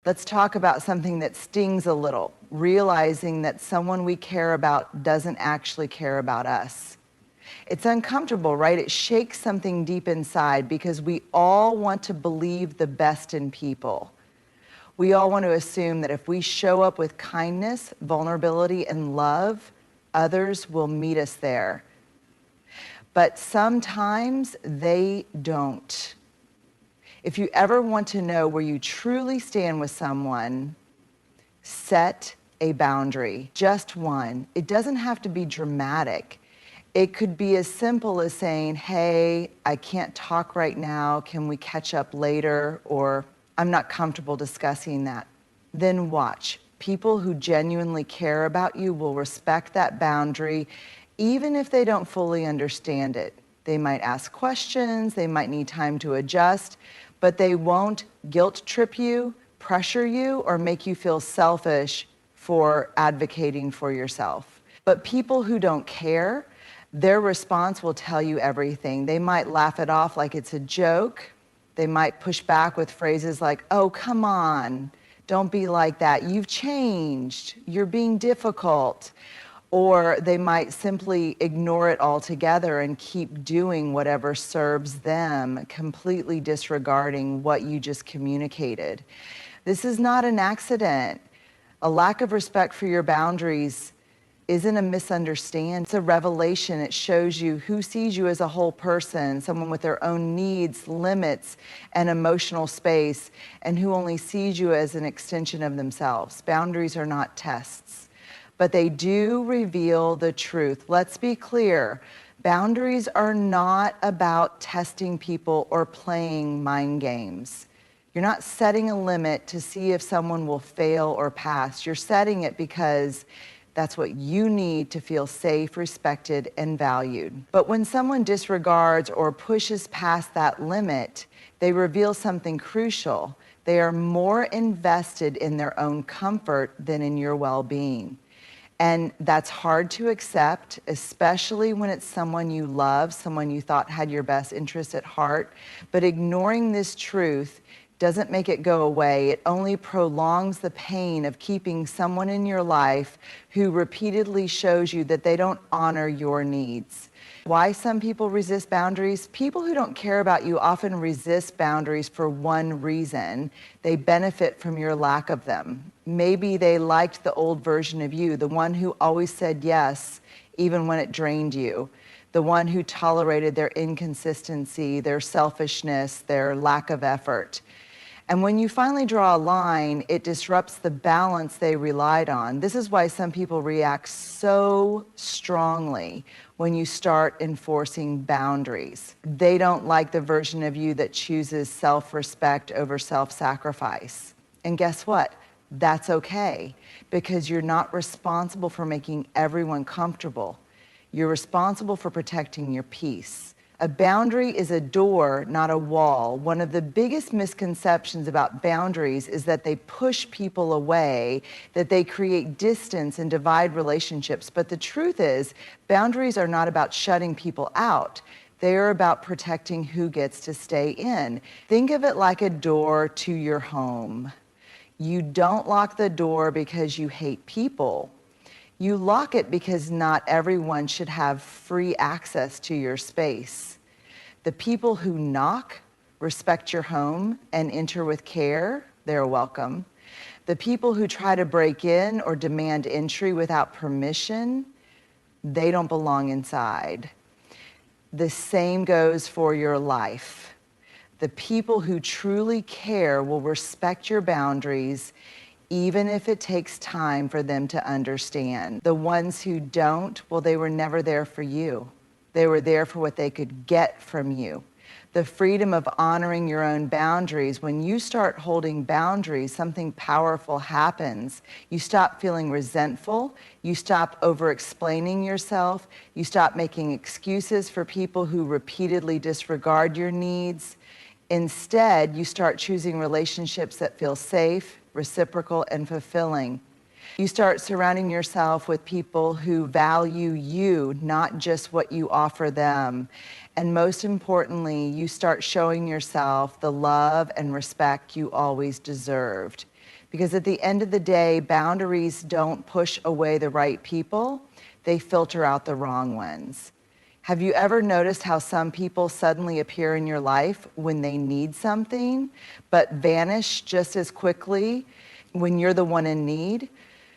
Let's talk about something that stings a little, realizing that someone we care about doesn't actually care about us. It's uncomfortable, right? It shakes something deep inside because we all want to believe the best in people. We all want to assume that if we show up with kindness, vulnerability, and love, others will meet us there. But sometimes they don't. If you ever want to know where you truly stand with someone, set a boundary, just one. It doesn't have to be dramatic. It could be as simple as saying, hey, I can't talk right now. Can we catch up later? Or I'm not comfortable discussing that. Then watch. People who genuinely care about you will respect that boundary, even if they don't fully understand it. They might ask questions, they might need time to adjust, but they won't guilt trip you, pressure you, or make you feel selfish for advocating for yourself. But people who don't care, their response will tell you everything. They might laugh it off like it's a joke. They might push back with phrases like, oh, come on, don't be like that. You've changed. You're being difficult. Or they might simply ignore it altogether and keep doing whatever serves them, completely disregarding what you just communicated. This is not an accident. A lack of respect for your boundaries isn't a misunderstanding. It's a revelation. It shows you who sees you as a whole person, someone with their own needs, limits, and emotional space, and who only sees you as an extension of themselves. Boundaries are not tests, but they do reveal the truth. Let's be clear. Boundaries are not about testing people or playing mind games. You're not setting a limit to see if someone will fail or pass. You're setting it because that's what you need to feel safe, respected, and valued. But when someone disregards or pushes past that limit, they reveal something crucial. They are more invested in their own comfort than in your well-being. And that's hard to accept, especially when it's someone you love, someone you thought had your best interest at heart. But ignoring this truth doesn't make it go away. It only prolongs the pain of keeping someone in your life who repeatedly shows you that they don't honor your needs. Why some people resist boundaries? People who don't care about you often resist boundaries for one reason. They benefit from your lack of them. Maybe they liked the old version of you, the one who always said yes, even when it drained you. The one who tolerated their inconsistency, their selfishness, their lack of effort. And when you finally draw a line, it disrupts the balance they relied on. This is why some people react so strongly when you start enforcing boundaries. They don't like the version of you that chooses self-respect over self-sacrifice. And guess what? That's okay, because you're not responsible for making everyone comfortable. You're responsible for protecting your peace. A boundary is a door, not a wall. One of the biggest misconceptions about boundaries is that they push people away, that they create distance and divide relationships. But the truth is, boundaries are not about shutting people out. They are about protecting who gets to stay in. Think of it like a door to your home. You don't lock the door because you hate people. You lock it because not everyone should have free access to your space. The people who knock, respect your home, and enter with care, they're welcome. The people who try to break in or demand entry without permission, they don't belong inside. The same goes for your life. The people who truly care will respect your boundaries, even if it takes time for them to understand. The ones who don't, well, they were never there for you. They were there for what they could get from you. The freedom of honoring your own boundaries. When you start holding boundaries, something powerful happens. You stop feeling resentful. You stop over-explaining yourself. You stop making excuses for people who repeatedly disregard your needs. Instead, you start choosing relationships that feel safe, reciprocal, and fulfilling. You start surrounding yourself with people who value you, not just what you offer them. And most importantly, you start showing yourself the love and respect you always deserved. Because at the end of the day, boundaries don't push away the right people, they filter out the wrong ones. Have you ever noticed how some people suddenly appear in your life when they need something, but vanish just as quickly when you're the one in need?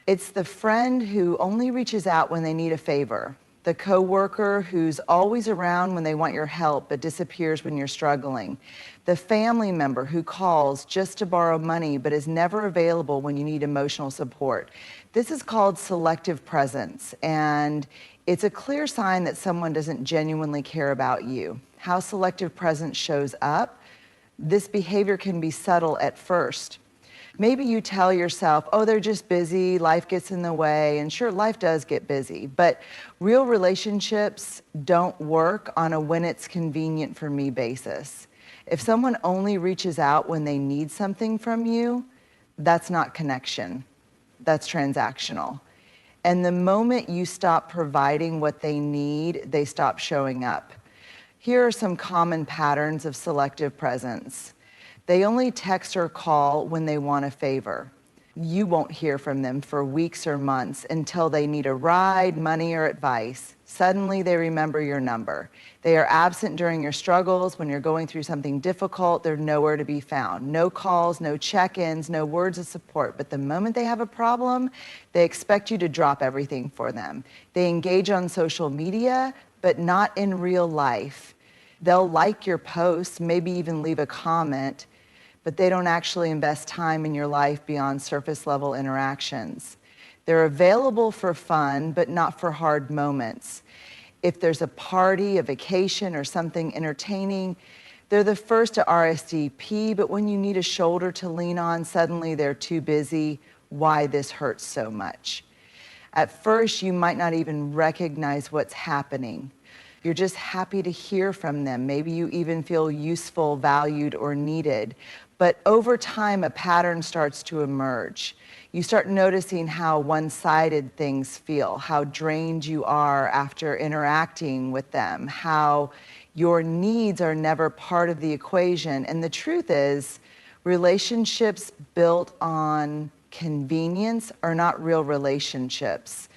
It's the friend who only reaches out when they need a favor, the coworker who's always around when they want your help but disappears when you're struggling, the family member who calls just to borrow money but is never available when you need emotional support. This is called selective presence, and it's a clear sign that someone doesn't genuinely care about you. How selective presence shows up: this behavior can be subtle at first. Maybe you tell yourself, oh, they're just busy, life gets in the way, and sure, life does get busy, but real relationships don't work on a when it's convenient for me basis. If someone only reaches out when they need something from you, that's not connection, that's transactional. And the moment you stop providing what they need, they stop showing up. Here are some common patterns of selective presence. They only text or call when they want a favor. You won't hear from them for weeks or months until they need a ride, money, or advice. Suddenly they remember your number. They are absent during your struggles. When you're going through something difficult, they're nowhere to be found. No calls, no check-ins, no words of support. But the moment they have a problem, they expect you to drop everything for them. They engage on social media, but not in real life. They'll like your posts, maybe even leave a comment, but they don't actually invest time in your life beyond surface level interactions. They're available for fun, but not for hard moments. If there's a party, a vacation, or something entertaining, they're the first to RSVP, but when you need a shoulder to lean on, suddenly they're too busy. Why this hurts so much? At first, you might not even recognize what's happening. You're just happy to hear from them. Maybe you even feel useful, valued, or needed. But over time, a pattern starts to emerge. You start noticing how one-sided things feel, how drained you are after interacting with them, how your needs are never part of the equation. And the truth is, relationships built on convenience are not real relationships.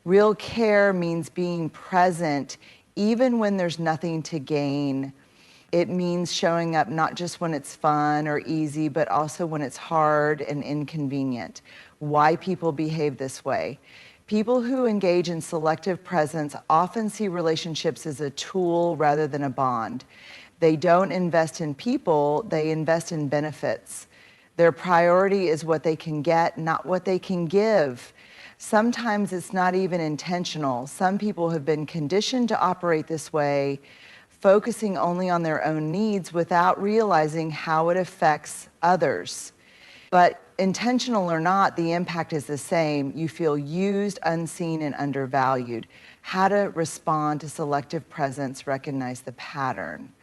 Real care means being present even when there's nothing to gain. It means showing up not just when it's fun or easy, but also when it's hard and inconvenient. Why people behave this way. People who engage in selective presence often see relationships as a tool rather than a bond. They don't invest in people, they invest in benefits. Their priority is what they can get, not what they can give. Sometimes it's not even intentional. Some people have been conditioned to operate this way, focusing only on their own needs without realizing how it affects others. But intentional or not, the impact is the same. You feel used, unseen, and undervalued. How to respond to selective presence, recognize the pattern.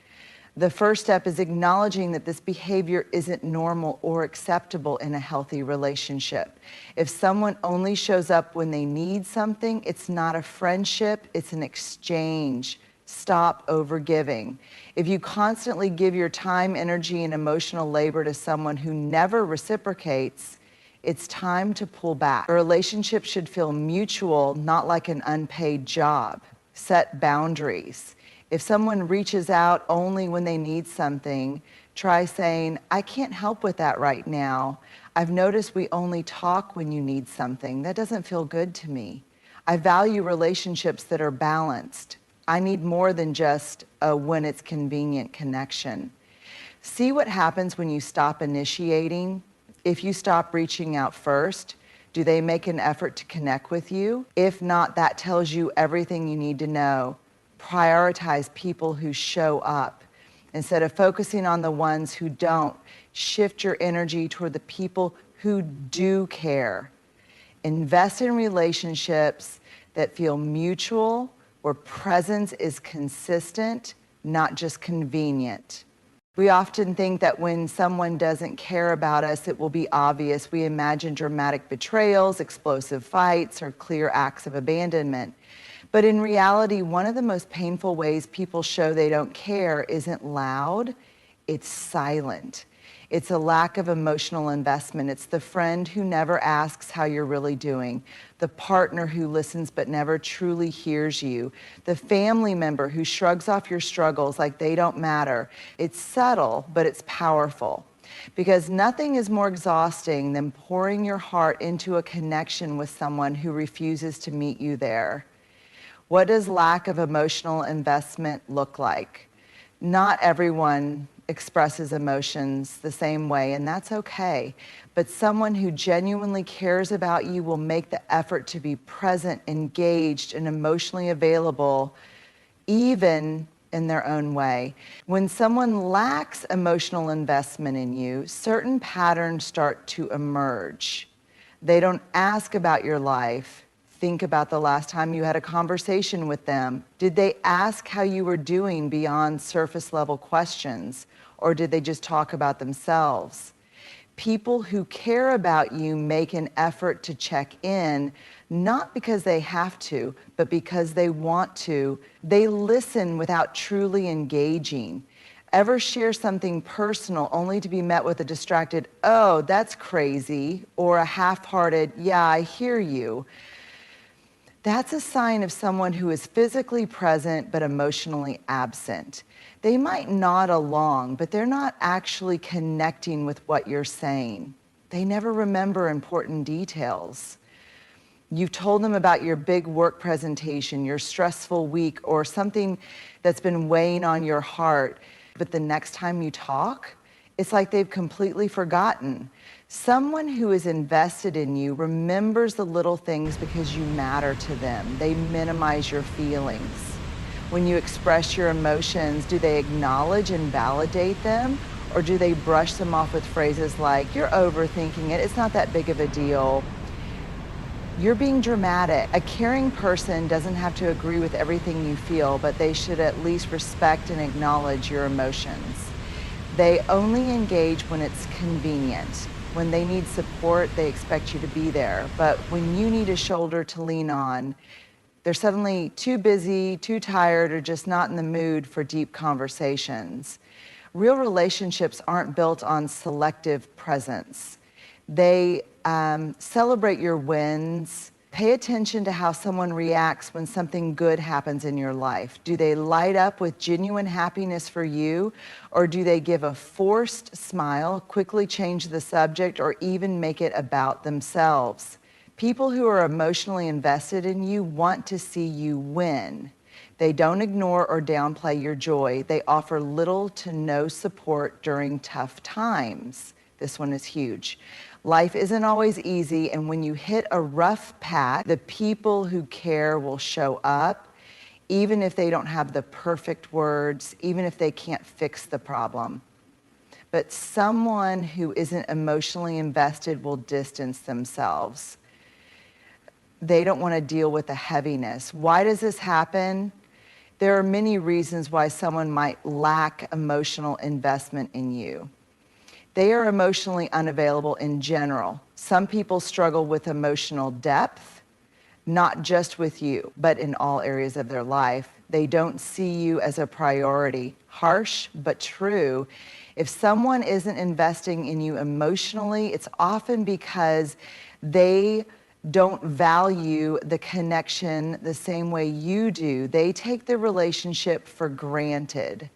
The first step is acknowledging that this behavior isn't normal or acceptable in a healthy relationship. If someone only shows up when they need something, it's not a friendship, it's an exchange. Stop overgiving. If you constantly give your time, energy, and emotional labor to someone who never reciprocates, it's time to pull back. A relationship should feel mutual, not like an unpaid job. Set boundaries. If someone reaches out only when they need something, try saying, I can't help with that right now. I've noticed we only talk when you need something. That doesn't feel good to me. I value relationships that are balanced. I need more than just a when it's convenient connection. See what happens when you stop initiating. If you stop reaching out first, do they make an effort to connect with you? If not, that tells you everything you need to know. Prioritize people who show up. Instead of focusing on the ones who don't, shift your energy toward the people who do care. Invest in relationships that feel mutual, where presence is consistent, not just convenient. We often think that when someone doesn't care about us, it will be obvious. We imagine dramatic betrayals, explosive fights, or clear acts of abandonment. But in reality, one of the most painful ways people show they don't care isn't loud, it's silent. It's a lack of emotional investment. It's the friend who never asks how you're really doing, the partner who listens but never truly hears you, the family member who shrugs off your struggles like they don't matter. It's subtle, but it's powerful. Because nothing is more exhausting than pouring your heart into a connection with someone who refuses to meet you there. What does lack of emotional investment look like? Not everyone expresses emotions the same way, and that's okay. But someone who genuinely cares about you will make the effort to be present, engaged, and emotionally available, even in their own way. When someone lacks emotional investment in you, certain patterns start to emerge. They don't ask about your life. Think about the last time you had a conversation with them. Did they ask how you were doing beyond surface level questions, or did they just talk about themselves? People who care about you make an effort to check in, not because they have to, but because they want to. They listen without truly engaging. Ever share something personal only to be met with a distracted, "Oh, that's crazy," or a half-hearted, "Yeah, I hear you"? That's a sign of someone who is physically present but emotionally absent. They might nod along, but they're not actually connecting with what you're saying. They never remember important details. You've told them about your big work presentation, your stressful week, or something that's been weighing on your heart, but the next time you talk, it's like they've completely forgotten. Someone who is invested in you remembers the little things because you matter to them. They minimize your feelings. When you express your emotions, do they acknowledge and validate them? Or do they brush them off with phrases like, "You're overthinking it, it's not that big of a deal"? You're being dramatic. A caring person doesn't have to agree with everything you feel, but they should at least respect and acknowledge your emotions. They only engage when it's convenient. When they need support, they expect you to be there. But when you need a shoulder to lean on, they're suddenly too busy, too tired, or just not in the mood for deep conversations. Real relationships aren't built on selective presence. They celebrate your wins. Pay attention to how someone reacts when something good happens in your life. Do they light up with genuine happiness for you, or do they give a forced smile, quickly change the subject, or even make it about themselves? People who are emotionally invested in you want to see you win. They don't ignore or downplay your joy. They offer little to no support during tough times. This one is huge. Life isn't always easy, and when you hit a rough patch, the people who care will show up, even if they don't have the perfect words, even if they can't fix the problem. But someone who isn't emotionally invested will distance themselves. They don't want to deal with the heaviness. Why does this happen? There are many reasons why someone might lack emotional investment in you. They are emotionally unavailable in general. Some people struggle with emotional depth, not just with you, but in all areas of their life. They don't see you as a priority. Harsh, but true. If someone isn't investing in you emotionally, it's often because they don't value the connection the same way you do. They take the relationship for granted.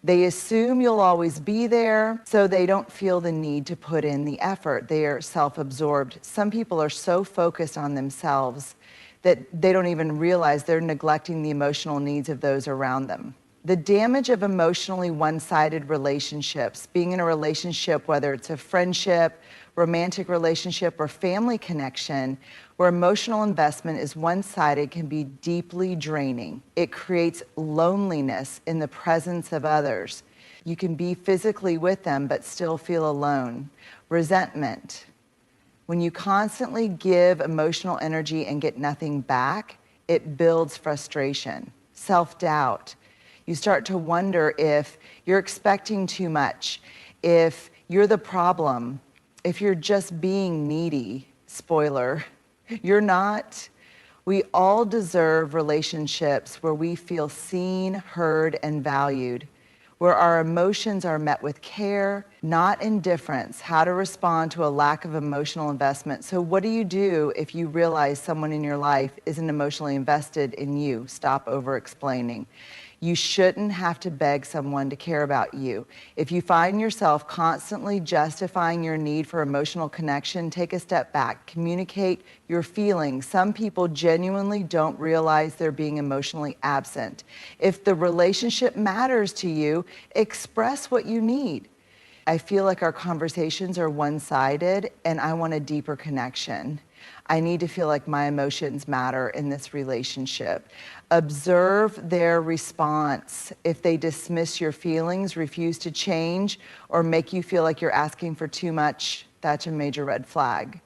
They assume you'll always be there, so they don't feel the need to put in the effort. They are self-absorbed. Some people are so focused on themselves that they don't even realize they're neglecting the emotional needs of those around them. The damage of emotionally one-sided relationships, being in a relationship, whether it's a friendship, romantic relationship, or family connection, where emotional investment is one-sided, can be deeply draining. It creates loneliness in the presence of others. You can be physically with them, but still feel alone. Resentment. When you constantly give emotional energy and get nothing back, it builds frustration. Self-doubt. You start to wonder if you're expecting too much, if you're the problem, if you're just being needy. Spoiler, you're not. We all deserve relationships where we feel seen, heard, and valued. where our emotions are met with care, not indifference, how to respond to a lack of emotional investment. So what do you do if you realize someone in your life isn't emotionally invested in you? Stop over-explaining. You shouldn't have to beg someone to care about you. If you find yourself constantly justifying your need for emotional connection, take a step back. Communicate your feelings. Some people genuinely don't realize they're being emotionally absent. If the relationship matters to you, express what you need. I feel like our conversations are one-sided and I want a deeper connection. I need to feel like my emotions matter in this relationship. Observe their response. If they dismiss your feelings, refuse to change, or make you feel like you're asking for too much, that's a major red flag.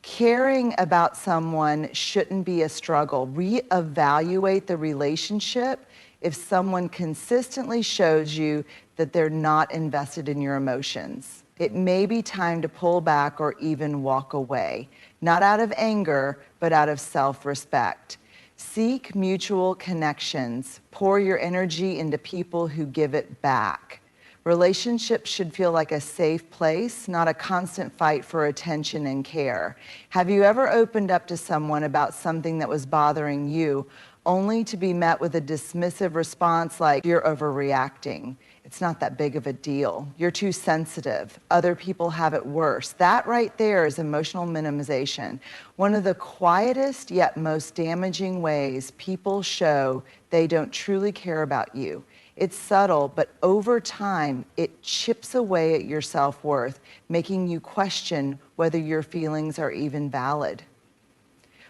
Caring about someone shouldn't be a struggle. Reevaluate the relationship if someone consistently shows you that they're not invested in your emotions. It may be time to pull back or even walk away, not out of anger, but out of self-respect. Seek mutual connections. Pour your energy into people who give it back. Relationships should feel like a safe place, not a constant fight for attention and care. Have you ever opened up to someone about something that was bothering you, only to be met with a dismissive response like, "You're overreacting. It's not that big of a deal. You're too sensitive. Other people have it worse." That right there is emotional minimization. One of the quietest yet most damaging ways people show they don't truly care about you. It's subtle, but over time, it chips away at your self-worth, making you question whether your feelings are even valid.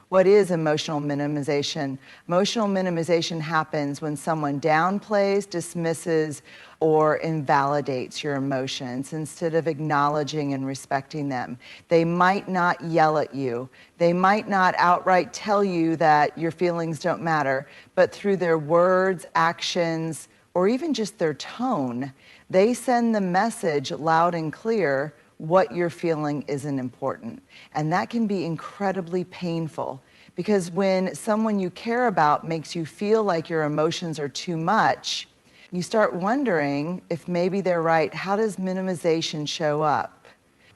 What is emotional minimization? Emotional minimization happens when someone downplays, dismisses, or invalidates your emotions instead of acknowledging and respecting them. They might not yell at you. They might not outright tell you that your feelings don't matter, but through their words, actions, or even just their tone, they send the message loud and clear: what you're feeling isn't important. And that can be incredibly painful, because when someone you care about makes you feel like your emotions are too much, you start wondering if maybe they're right. How does minimization show up?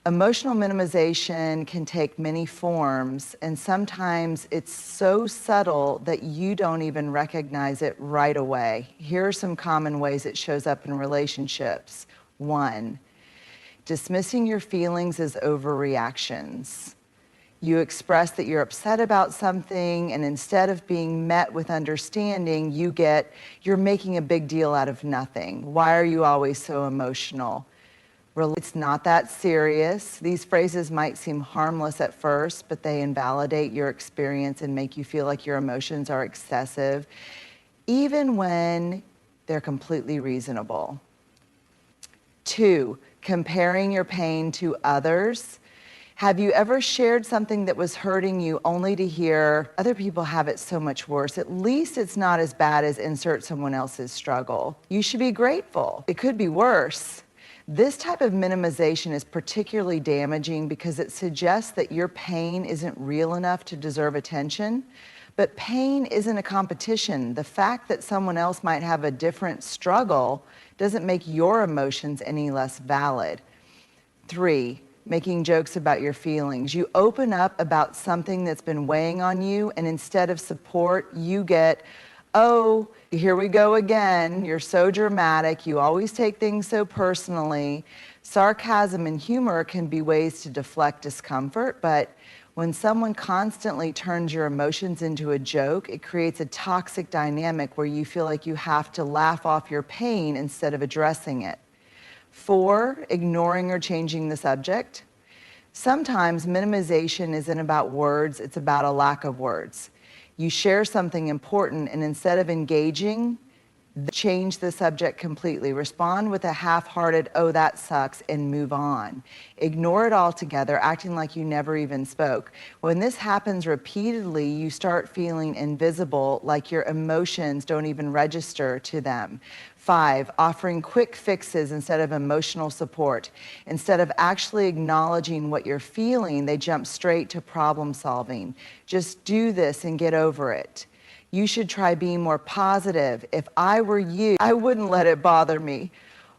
Emotional minimization can take many forms, and sometimes it's so subtle that you don't even recognize it right away. Here are some common ways it shows up in relationships. 1, dismissing your feelings as overreactions. You express that you're upset about something, and instead of being met with understanding, you're making a big deal out of nothing. Why are you always so emotional? It's not that serious. These phrases might seem harmless at first, but they invalidate your experience and make you feel like your emotions are excessive, even when they're completely reasonable. 2, comparing your pain to others. Have you ever shared something that was hurting you only to hear, "Other people have it so much worse. At least it's not as bad as insert someone else's struggle. You should be grateful. It could be worse." This type of minimization is particularly damaging because it suggests that your pain isn't real enough to deserve attention. But pain isn't a competition. The fact that someone else might have a different struggle doesn't make your emotions any less valid. 3, making jokes about your feelings. You open up about something that's been weighing on you, and instead of support, you get, "Oh, here we go again. You're so dramatic. You always take things so personally." Sarcasm and humor can be ways to deflect discomfort, but when someone constantly turns your emotions into a joke, it creates a toxic dynamic where you feel like you have to laugh off your pain instead of addressing it. 4, ignoring or changing the subject. Sometimes minimization isn't about words, it's about a lack of words. You share something important, and instead of engaging, change the subject completely. Respond with a half-hearted, "Oh, that sucks," and move on. Ignore it altogether, acting like you never even spoke. When this happens repeatedly, you start feeling invisible, like your emotions don't even register to them. 5, offering quick fixes instead of emotional support. Instead of actually acknowledging what you're feeling, they jump straight to problem solving. "Just do this and get over it." You should try being more positive. "If I were you, I wouldn't let it bother me."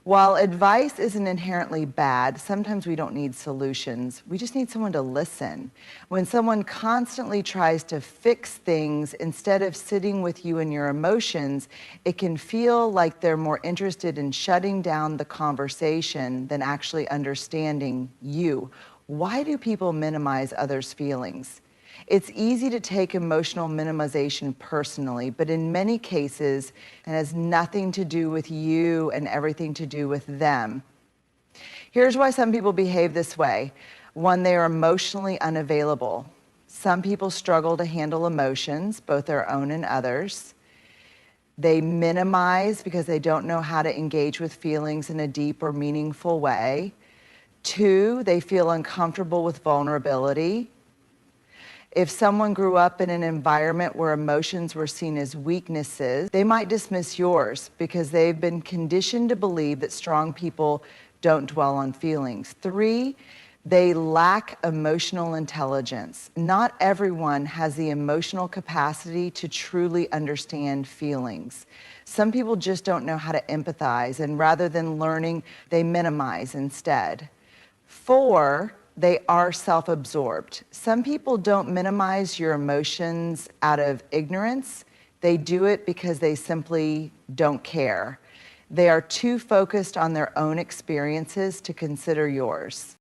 While advice isn't inherently bad, sometimes we don't need solutions. We just need someone to listen. When someone constantly tries to fix things instead of sitting with you and your emotions, it can feel like they're more interested in shutting down the conversation than actually understanding you. Why do people minimize others' feelings? It's easy to take emotional minimization personally, but in many cases, it has nothing to do with you and everything to do with them. Here's why some people behave this way. One, they are emotionally unavailable. Some people struggle to handle emotions, both their own and others. They minimize because they don't know how to engage with feelings in a deep or meaningful way. Two, they feel uncomfortable with vulnerability. If someone grew up in an environment where emotions were seen as weaknesses, they might dismiss yours because they've been conditioned to believe that strong people don't dwell on feelings. Three, they lack emotional intelligence. Not everyone has the emotional capacity to truly understand feelings. Some people just don't know how to empathize, and rather than learning, they minimize instead. Four, they are self-absorbed. Some people don't minimize your emotions out of ignorance. They do it because they simply don't care. They are too focused on their own experiences to consider yours.